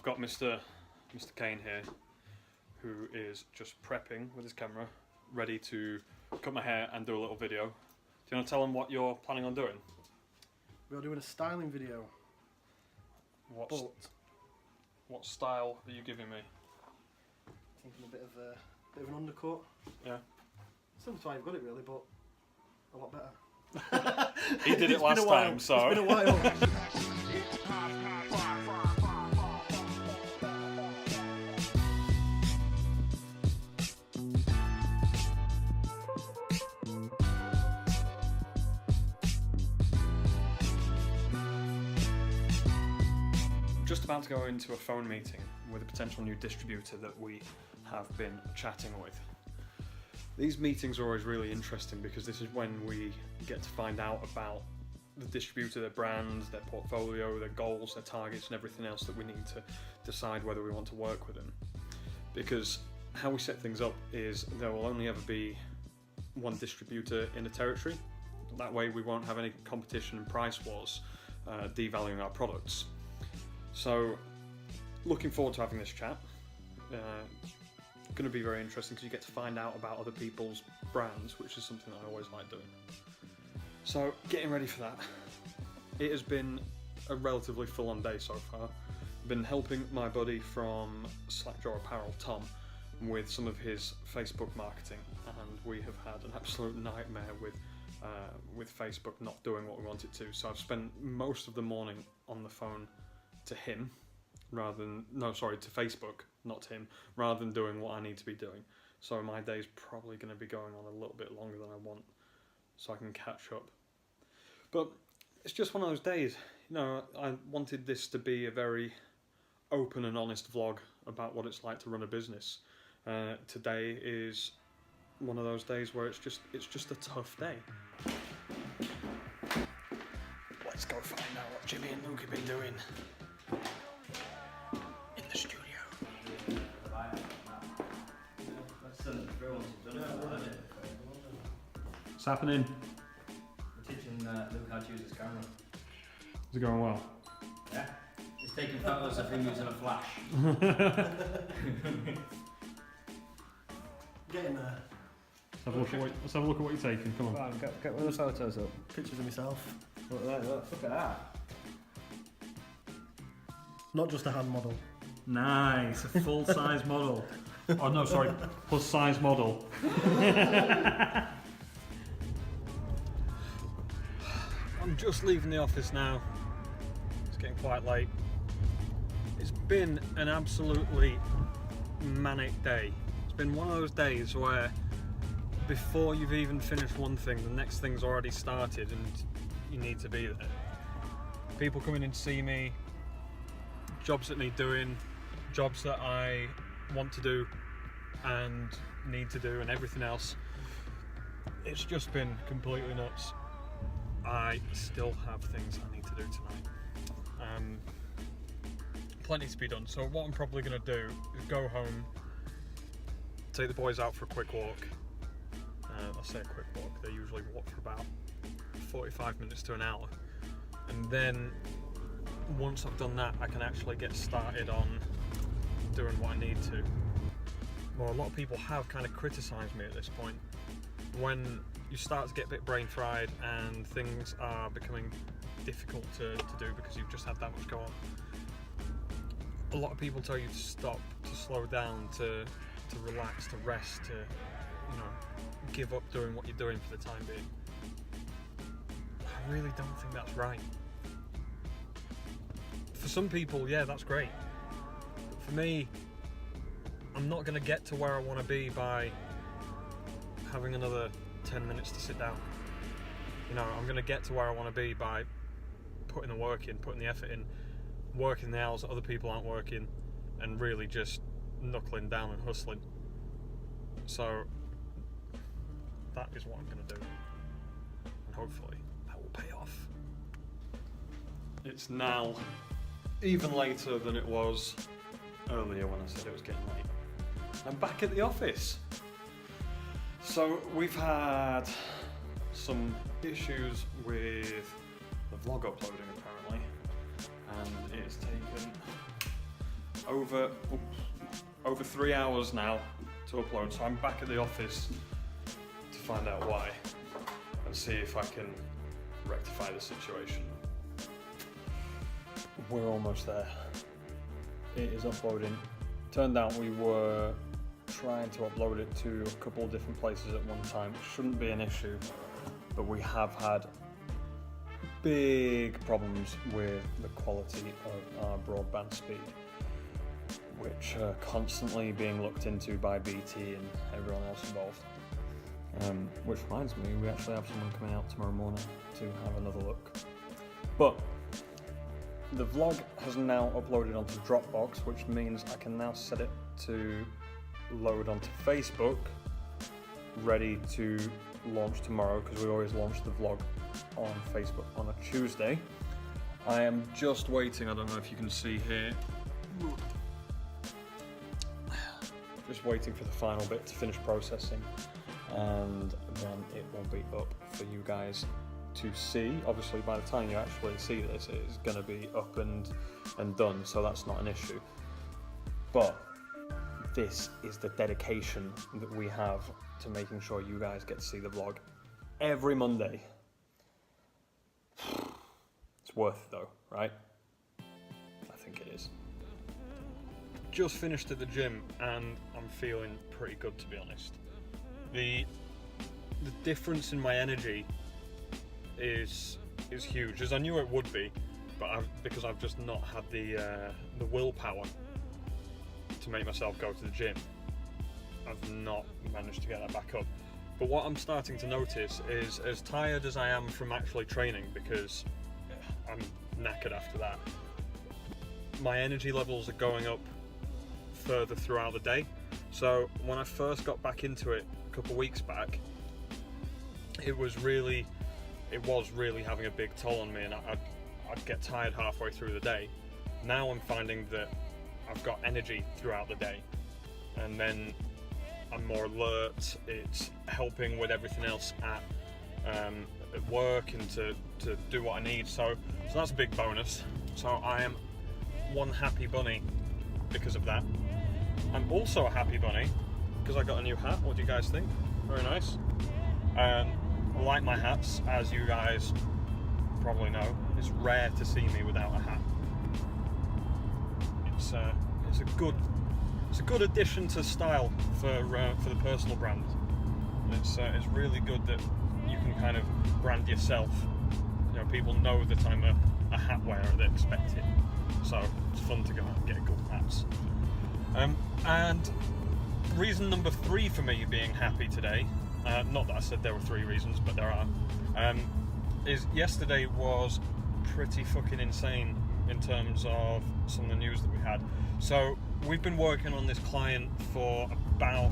got Mr. Cain here, who is just prepping with his camera, ready to cut my hair and do a little video. Do you want to tell him what you're planning on doing? We're doing a styling video. What style are you giving me? Thinking a bit of an undercut. Yeah. Similar to how you've got it really, but a lot better. He did it last time, so. It's been a while. Just about to go into a phone meeting with a potential new distributor that we have been chatting with. These meetings are always really interesting because this is when we get to find out about the distributor, their brands, their portfolio, their goals, their targets and everything else that we need to decide whether we want to work with them. Because how we set things up is there will only ever be one distributor in a territory. That way we won't have any competition and price wars devaluing our products. So, looking forward to having this chat. Going to be very interesting because you get to find out about other people's brands, which is something that I always like doing. So, getting ready for that. It has been a relatively full-on day so far. I've been helping my buddy from Slackjaw Apparel, Tom, with some of his Facebook marketing, and we have had an absolute nightmare with Facebook not doing what we want it to. So I've spent most of the morning on the phone to him, to Facebook, not him, rather than doing what I need to be doing. So my day's probably going to be going on a little bit longer than I want, so I can catch up. But it's just one of those days, you know, I wanted this to be a very open and honest vlog about what it's like to run a business. Today is one of those days where it's just a tough day. Let's go find out what Jimmy and Luke have been doing in the studio. What's happening? We're teaching Luke how to use his camera. Is it going well? Yeah. He's taking photos of him using a flash. Getting there. Let's have a look at what you're taking. Come on. Come on, get one of the photos up. Pictures of myself. Look at that. Not just a hand model. Nice, a full-size model. Oh no, sorry, plus-size model. I'm just leaving the office now. It's getting quite late. It's been an absolutely manic day. It's been one of those days where before you've even finished one thing, the next thing's already started and you need to be there. People coming in to see me, jobs that need doing, jobs that I want to do and need to do, and everything else. It's just been completely nuts. I still have things I need to do tonight. Plenty to be done. So what I'm probably going to do is go home, take the boys out for a quick walk. I'll say a quick walk, they usually walk for about 45 minutes to an hour. And then once I've done that, I can actually get started on doing what I need to. Well, a lot of people have kind of criticised me at this point. When you start to get a bit brain fried and things are becoming difficult to do because you've just had that much go on, a lot of people tell you to stop, to slow down, to relax, to rest, to, you know, give up doing what you're doing for the time being. I really don't think that's right. For some people, yeah, that's great. But for me, I'm not going to get to where I want to be by having another 10 minutes to sit down. You know, I'm going to get to where I want to be by putting the work in, putting the effort in, working the hours that other people aren't working, and really just knuckling down and hustling. So that is what I'm going to do, and hopefully that will pay off. It's now even later than it was earlier when I said it was getting late. I'm back at the office. So we've had some issues with the vlog uploading apparently, and it's taken over 3 hours now to upload, so I'm back at the office to find out why and see if I can rectify the situation. We're almost there. It is uploading. Turned out we were trying to upload it to a couple of different places at one time. It shouldn't be an issue, but we have had big problems with the quality of our broadband speed, which are constantly being looked into by BT and everyone else involved. Which reminds me, we actually have someone coming out tomorrow morning to have another look. But the vlog has now uploaded onto Dropbox, which means I can now set it to load onto Facebook, ready to launch tomorrow, because we always launch the vlog on Facebook on a Tuesday. I am just waiting, I don't know if you can see here, just waiting for the final bit to finish processing, and then it will be up for you guys to see. Obviously by the time you actually see this, it is going to be up and done, so that's not an issue. But this is the dedication that we have to making sure you guys get to see the vlog every Monday. It's worth it though, right? I think it is. Just finished at the gym and I'm feeling pretty good, to be honest. The difference in my energy is huge, as I knew it would be, but because I've just not had the willpower to make myself go to the gym, I've not managed to get that back up. But what I'm starting to notice is, as tired as I am from actually training, because I'm knackered after that, my energy levels are going up further throughout the day. So when I first got back into it a couple of weeks back, it was really having a big toll on me, and I'd get tired halfway through the day. Now I'm finding that I've got energy throughout the day, and then I'm more alert. It's helping with everything else at work and to do what I need. So that's a big bonus. So I am one happy bunny because of that. I'm also a happy bunny because I got a new hat. What do you guys think? Very nice. I like my hats, as you guys probably know. It's rare to see me without a hat. It's a good addition to style for the personal brand. It's really good that you can kind of brand yourself. You know, people know that I'm a hat wearer, they expect it. So it's fun to go out and get good hats. And reason number 3 for me being happy today, not that I said there were 3 reasons, but there are, is yesterday was pretty fucking insane in terms of some of the news that we had. So we've been working on this client for about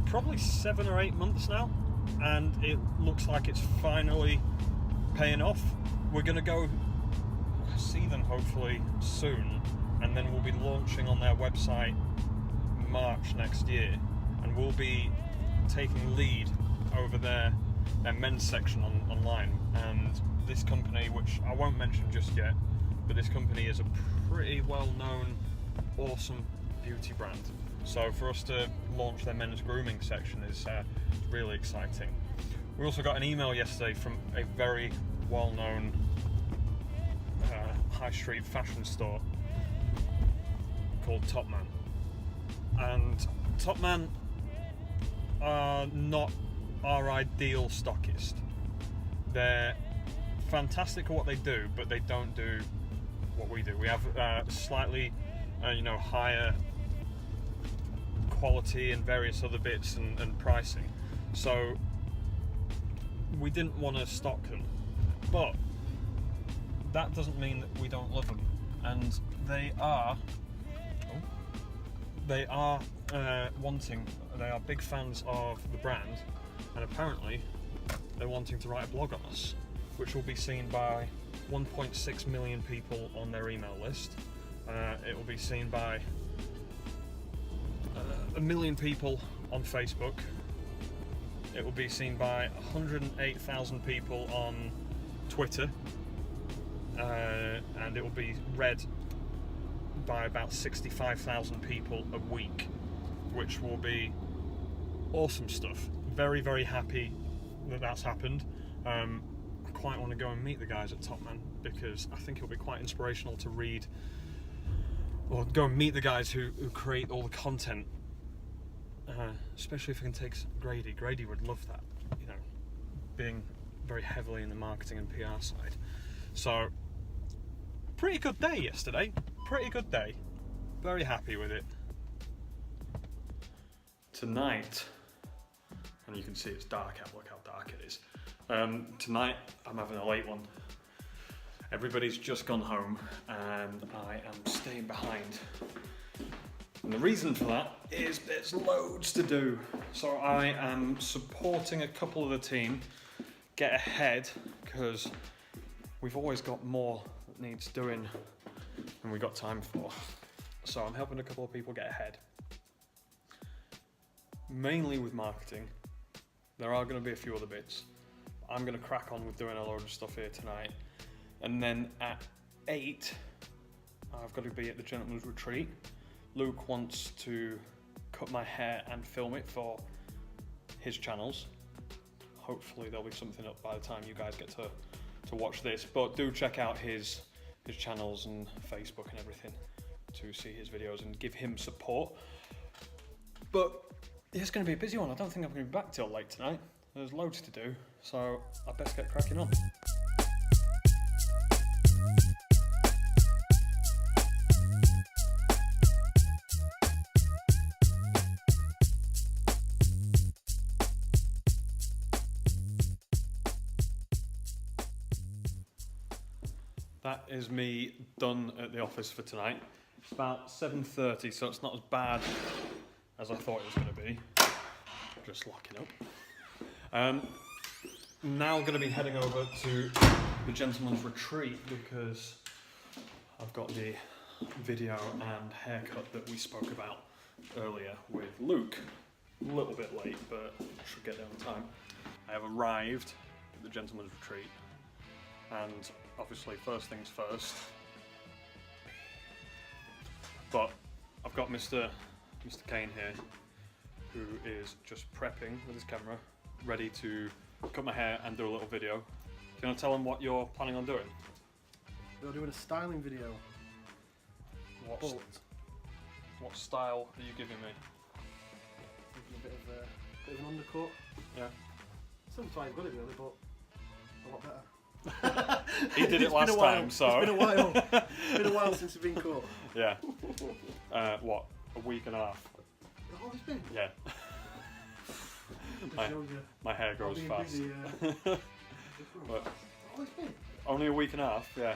probably 7 or 8 months now, and it looks like it's finally paying off. We're going to go see them hopefully soon, and then we'll be launching on their website March next year, and we'll be taking lead over their men's section online. And this company, which I won't mention just yet, but this company is a pretty well-known, awesome beauty brand. So for us to launch their men's grooming section is really exciting. We also got an email yesterday from a very well-known high street fashion store called Topman. And Topman are not our ideal stockist. They're fantastic at what they do, but they don't do what we do. We have slightly higher quality and various other bits and pricing, so we didn't want to stock them, but that doesn't mean that we don't love them. And they are big fans of the brand, and apparently they're wanting to write a blog on us, which will be seen by 1.6 million people on their email list. It will be seen by 1 million people on Facebook. It will be seen by 108,000 people on Twitter. and it will be read by about 65,000 people a week, which will be awesome stuff. Very, very happy that that's happened. I quite want to go and meet the guys at Topman, because I think it'll be quite inspirational to read, or go and meet the guys who create all the content, especially if I can take Grady. Grady would love that, you know, being very heavily in the marketing and PR side. So, pretty good day yesterday. Pretty good day. Very happy with it. Tonight, and you can see it's dark out, look how dark it is. Tonight I'm having a late one. Everybody's just gone home and I am staying behind. And the reason for that is there's loads to do. So I am supporting a couple of the team get ahead, because we've always got more that needs doing than we got time for. So I'm helping a couple of people get ahead. Mainly with marketing. There are going to be a few other bits. I'm going to crack on with doing a load of stuff here tonight. And then at 8, I've got to be at the Gentlemans Retreat. Luke wants to cut my hair and film it for his channels. Hopefully there'll be something up by the time you guys get to watch this. But do check out his channels and Facebook and everything to see his videos and give him support. But it's going to be a busy one. I don't think I'm going to be back till late tonight. There's loads to do, so I best get cracking on. That is me done at the office for tonight. It's about 7:30, so it's not as bad as I thought it was going to be. Just locking up. Now going to be heading over to the Gentleman's Retreat, because I've got the video and haircut that we spoke about earlier with Luke. A little bit late, but should get there on time. I have arrived at the Gentleman's Retreat, and obviously first things first, but I've got Mr. Cain here, who is just prepping with his camera, ready to cut my hair and do a little video. Do you want to tell him what you're planning on doing? We're doing a styling video. What style are you giving me? A bit of an undercut. Yeah. Still try and got it really, but a lot better. He did it last time, so... It's been a while. It's been a while since it's been cut. Yeah. What? A week and a half? Oh, it's been? Yeah. My hair grows fast. Busy, But oh, it's been? only a week and a half, yeah.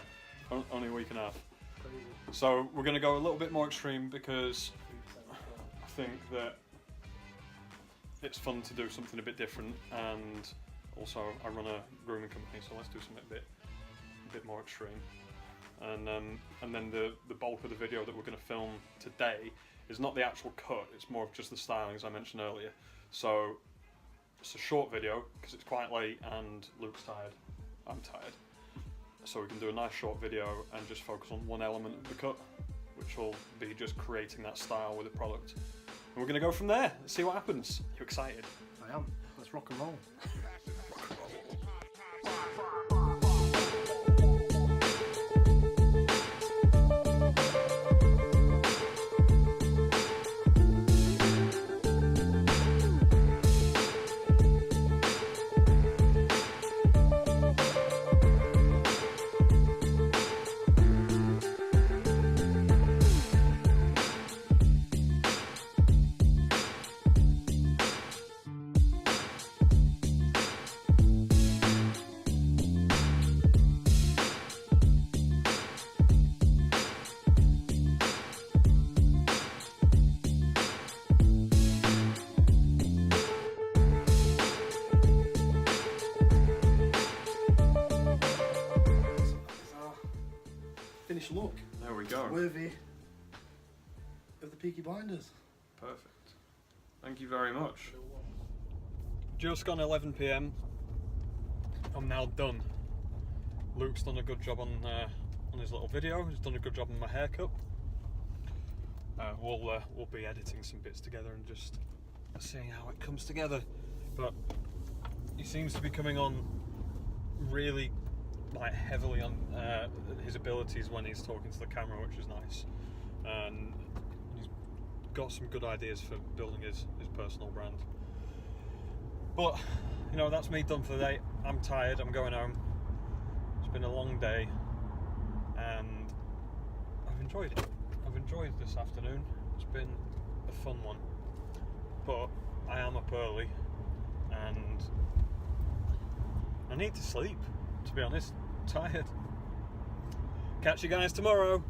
Only a week and a half. Crazy. So we're going to go a little bit more extreme, because I think that it's fun to do something a bit different, and also I run a grooming company, so let's do something a bit more extreme. And then the bulk of the video that we're going to film today is not the actual cut, it's more of just the styling, as I mentioned earlier. So it's a short video because it's quite late and Luke's tired, I'm tired. So we can do a nice short video and just focus on one element of the cut, which will be just creating that style with the product. And we're going to go from there, see what happens. You excited? I am. Let's rock and roll. Finished look. There we go. Worthy of the Peaky Blinders. Perfect. Thank you very much. Just gone 11 PM. I'm now done. Luke's done a good job on his little video. He's done a good job on my haircut. We'll be editing some bits together and just seeing how it comes together. But he seems to be coming on really like heavily on his abilities when he's talking to the camera, which is nice. And he's got some good ideas for building his personal brand. But you know, that's me done for the day. I'm tired. I'm going home. It's been a long day, and I've enjoyed it. I've enjoyed this afternoon. It's been a fun one. But I am up early, and I need to sleep, to be honest. I'm tired. Catch you guys tomorrow.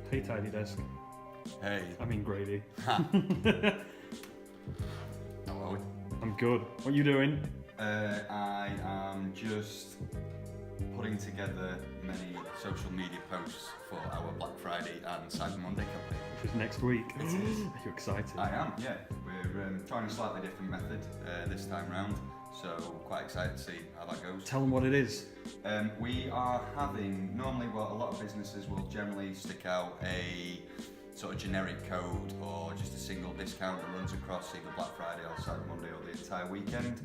Hey, Tidy Desk. Hey. I mean Grady. How are we? I'm good. What are you doing? I am just putting together many social media posts for our Black Friday and Cyber Monday campaign. Which is next week. It is. Are you excited? I am, yeah. We're trying a slightly different method this time round, so quite excited to see how that goes. Tell them what it is. We are having, normally what a lot of businesses will generally stick out a sort of generic code or just a single discount that runs across either Black Friday or Cyber Monday or the entire weekend.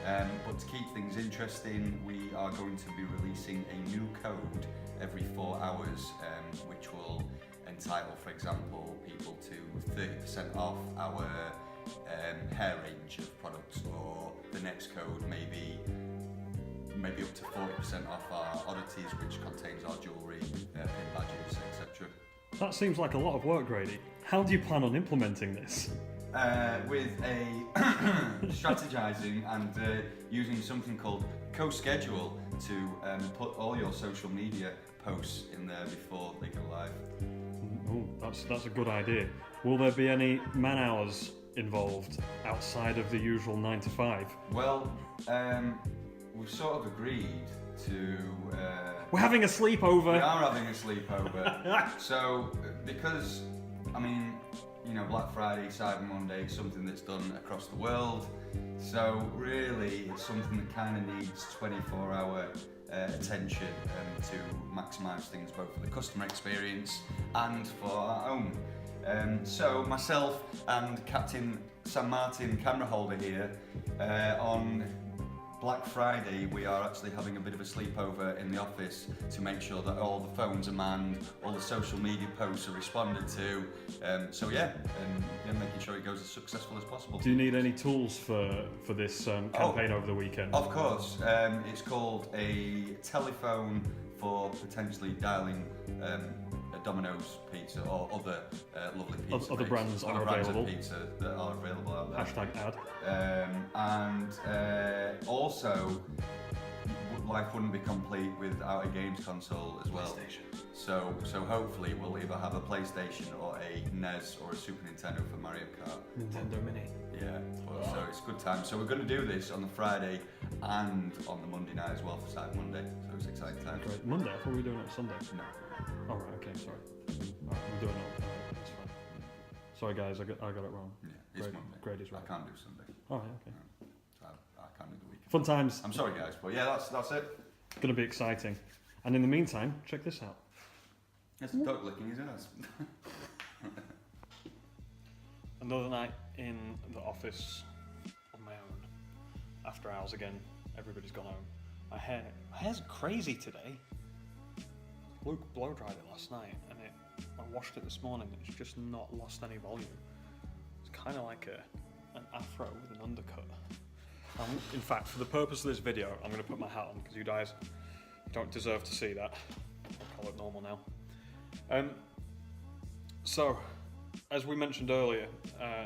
But to keep things interesting, we are going to be releasing a new code every 4 hours, which will entitle, for example, people to 30% off our hair range of products, or the next code maybe up to 40% off our oddities, which contains our jewellery, pin badges, etc. That seems like a lot of work, Grady. How do you plan on implementing this? With a strategizing and using something called co-schedule to put all your social media posts in there before they go live. Oh, that's a good idea. Will there be any man hours involved outside of the usual 9 to 5? Well, we've sort of agreed to... We're having a sleepover! We are having a sleepover. So, because, I mean, you know, Black Friday, Cyber Monday is something that's done across the world. So, really, it's something that kind of needs 24-hour attention to maximise things both for the customer experience and for our own. So, myself and Captain Sam Martin, camera holder here, on Black Friday, we are actually having a bit of a sleepover in the office to make sure that all the phones are manned, all the social media posts are responded to. So yeah, and making sure it goes as successful as possible. Do you need any tools for this campaign over the weekend? Of course. It's called a telephone for potentially dialing a Domino's pizza or other lovely pizza. Other brands are available. Of pizza that are available out there. Hashtag ad. And also, life wouldn't be complete without a games console as well. So hopefully we'll either have a PlayStation or a NES or a Super Nintendo for Mario Kart. Nintendo Mini. Yeah, so it's a good time. So we're going to do this on the Friday and on the Monday night as well for Cyber Monday. So it's exciting time. Great. Monday? I thought we were doing it on Sunday. No. Oh, right, okay, sorry. Alright, we're doing it. That's fine. Sorry guys, I got it wrong. Yeah, it's Monday. Grady's right. I can't do Sunday. Oh, yeah, okay. So I can't do the weekend. Fun times. I'm sorry guys, but yeah, that's it. Gonna be exciting. And in the meantime, check this out. It's a dog licking his ass. Another night in the office on my own. After hours again, everybody's gone home. My hair's crazy today. Luke blow dried it last night, and I washed it this morning, and it's just not lost any volume. It's kind of like an afro with an undercut. In fact, for the purpose of this video, I'm going to put my hat on because you guys don't deserve to see that. I'll call it normal now. So, as we mentioned earlier,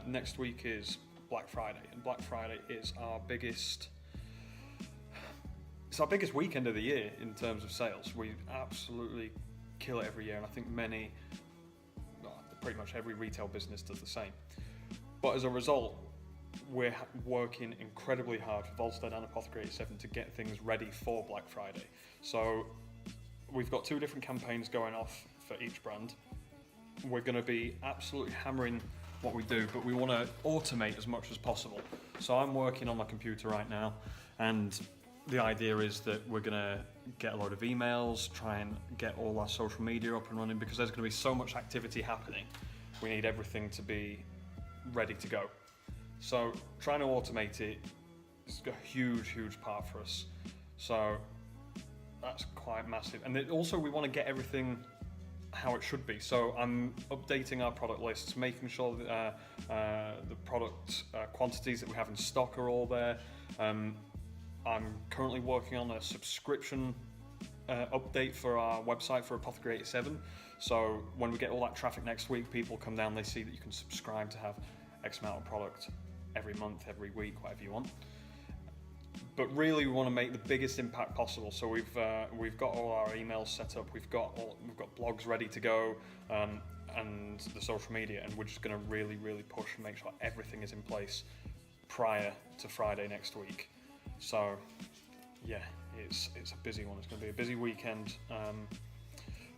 next week is Black Friday, and Black Friday is our biggest. It's our biggest weekend of the year in terms of sales. We absolutely kill it every year, and I think pretty much every retail business does the same. But as a result, we're working incredibly hard for Volstead and Apothecary 87 to get things ready for Black Friday. So we've got 2 different campaigns going off for each brand. We're going to be absolutely hammering what we do, but we want to automate as much as possible. So I'm working on my computer right now, and the idea is that we're going to get a load of emails, try and get all our social media up and running, because there's going to be so much activity happening. We need everything to be ready to go. So trying to automate it is a huge part for us. So that's quite massive. And then also we want to get everything how it should be. So I'm updating our product lists, making sure that the product quantities that we have in stock are all there. I'm currently working on a subscription update for our website for Apothecary 87. So when we get all that traffic next week, people come down, they see that you can subscribe to have X amount of product every month, every week, whatever you want. But really, we want to make the biggest impact possible. So we've got all our emails set up, we've got blogs ready to go, and the social media, and we're just going to really push and make sure everything is in place prior to Friday next week. So yeah, it's a busy one. It's going to be a busy weekend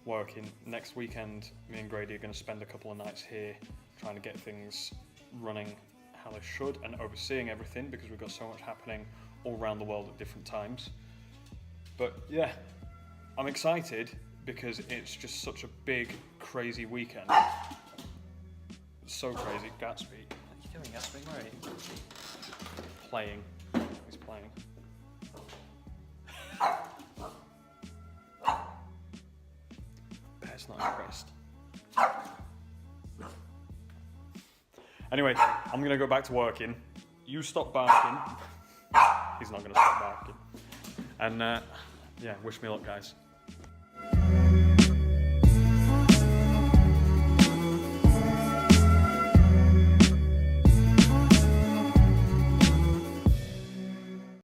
working. Next weekend, me and Grady are going to spend a couple of nights here trying to get things running how they should and overseeing everything, because we've got so much happening all around the world at different times. But yeah, I'm excited because it's just such a big, crazy weekend. So crazy. Gatsby. What are you doing, Gatsby? Where are you? Playing. He's playing. Pet's not impressed. Anyway, I'm going to go back to working. You stop barking. He's not going to stop barking. And yeah, wish me luck, guys.